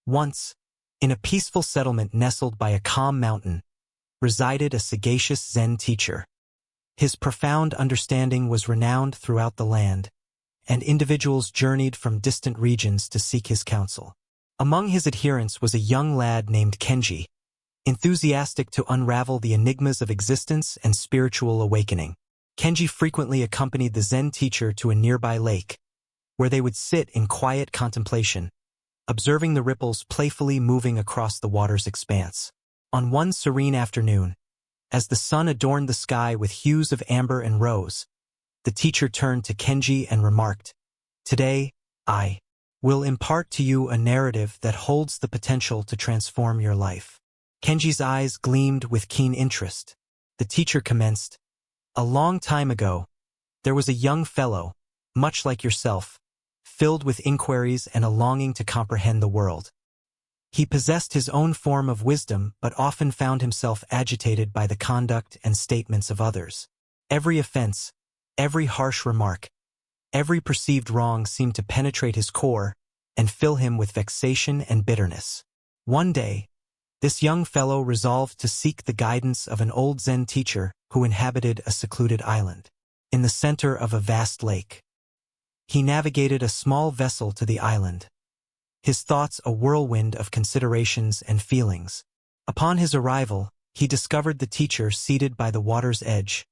Once, in a peaceful settlement nestled by a calm mountain, resided a sagacious Zen teacher. His profound understanding was renowned throughout the land, and individuals journeyed from distant regions to seek his counsel. Among his adherents was a young lad named Kenji, enthusiastic to unravel the enigmas of existence and spiritual awakening. Kenji frequently accompanied the Zen teacher to a nearby lake, where they would sit in quiet contemplation, observing the ripples playfully moving across the water's expanse. On one serene afternoon, as the sun adorned the sky with hues of amber and rose, the teacher turned to Kenji and remarked, "Today, I will impart to you a narrative that holds the potential to transform your life." Kenji's eyes gleamed with keen interest. The teacher commenced, "A long time ago, there was a young fellow, much like yourself, filled with inquiries and a longing to comprehend the world. He possessed his own form of wisdom but often found himself agitated by the conduct and statements of others. Every offense, every harsh remark, every perceived wrong seemed to penetrate his core and fill him with vexation and bitterness. One day, this young fellow resolved to seek the guidance of an old Zen teacher who inhabited a secluded island in the center of a vast lake. He navigated a small vessel to the island, his thoughts a whirlwind of considerations and feelings. Upon his arrival, he discovered the teacher seated by the water's edge,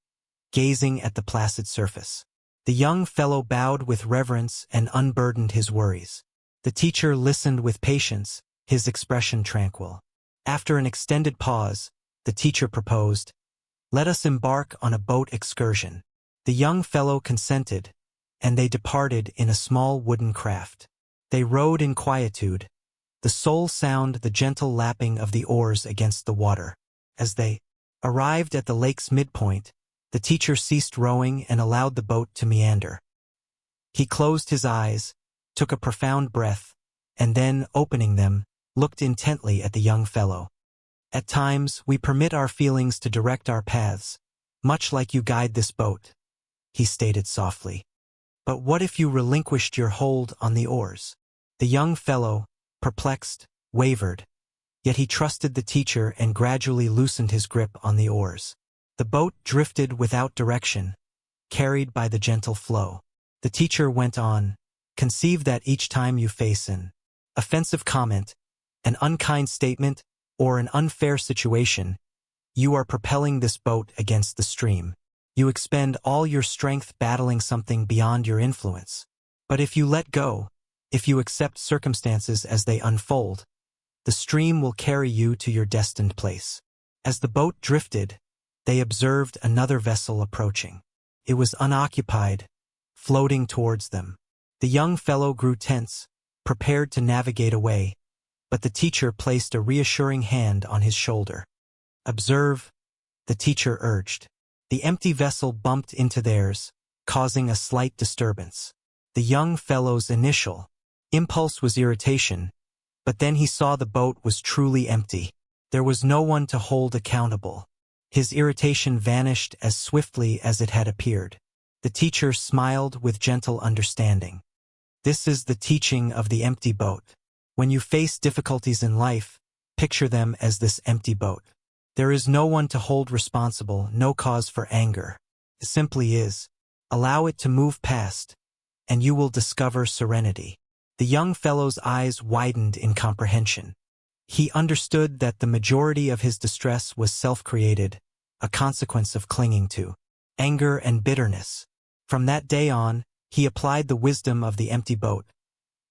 gazing at the placid surface. The young fellow bowed with reverence and unburdened his worries. The teacher listened with patience, his expression tranquil. After an extended pause, the teacher proposed, "Let us embark on a boat excursion." The young fellow consented, and they departed in a small wooden craft. They rowed in quietude, the sole sound the gentle lapping of the oars against the water. As they arrived at the lake's midpoint, the teacher ceased rowing and allowed the boat to meander. He closed his eyes, took a profound breath, and then, opening them, looked intently at the young fellow. "At times, we permit our feelings to direct our paths, much like you guide this boat," he stated softly. "But what if you relinquished your hold on the oars?" The young fellow, perplexed, wavered, yet he trusted the teacher and gradually loosened his grip on the oars. The boat drifted without direction, carried by the gentle flow. The teacher went on, "Conceive that each time you face an offensive comment, an unkind statement, or an unfair situation, you are propelling this boat against the stream. You expend all your strength battling something beyond your influence. But if you let go, if you accept circumstances as they unfold, the stream will carry you to your destined place." As the boat drifted, they observed another vessel approaching. It was unoccupied, floating towards them. The young fellow grew tense, prepared to navigate away, but the teacher placed a reassuring hand on his shoulder. "Observe," the teacher urged. The empty vessel bumped into theirs, causing a slight disturbance. The young fellow's initial impulse was irritation, but then he saw the boat was truly empty. There was no one to hold accountable. His irritation vanished as swiftly as it had appeared. The teacher smiled with gentle understanding. "This is the teaching of the empty boat. When you face difficulties in life, picture them as this empty boat. There is no one to hold responsible, no cause for anger. It simply is. Allow it to move past, and you will discover serenity." The young fellow's eyes widened in comprehension. He understood that the majority of his distress was self-created, a consequence of clinging to anger and bitterness. From that day on, he applied the wisdom of the empty boat,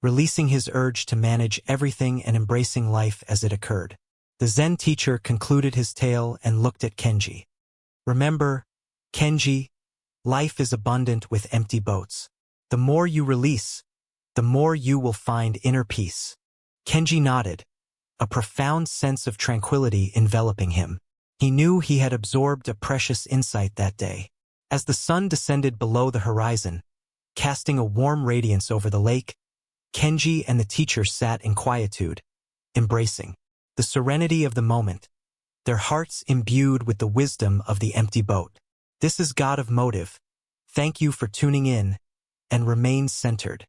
releasing his urge to manage everything and embracing life as it occurred. The Zen teacher concluded his tale and looked at Kenji. "Remember, Kenji, life is abundant with empty boats. The more you release, the more you will find inner peace." Kenji nodded, a profound sense of tranquility enveloping him. He knew he had absorbed a precious insight that day. As the sun descended below the horizon, casting a warm radiance over the lake, Kenji and the teacher sat in quietude, embracing the serenity of the moment, their hearts imbued with the wisdom of the empty boat. This is God of Motive. Thank you for tuning in, and remain centered.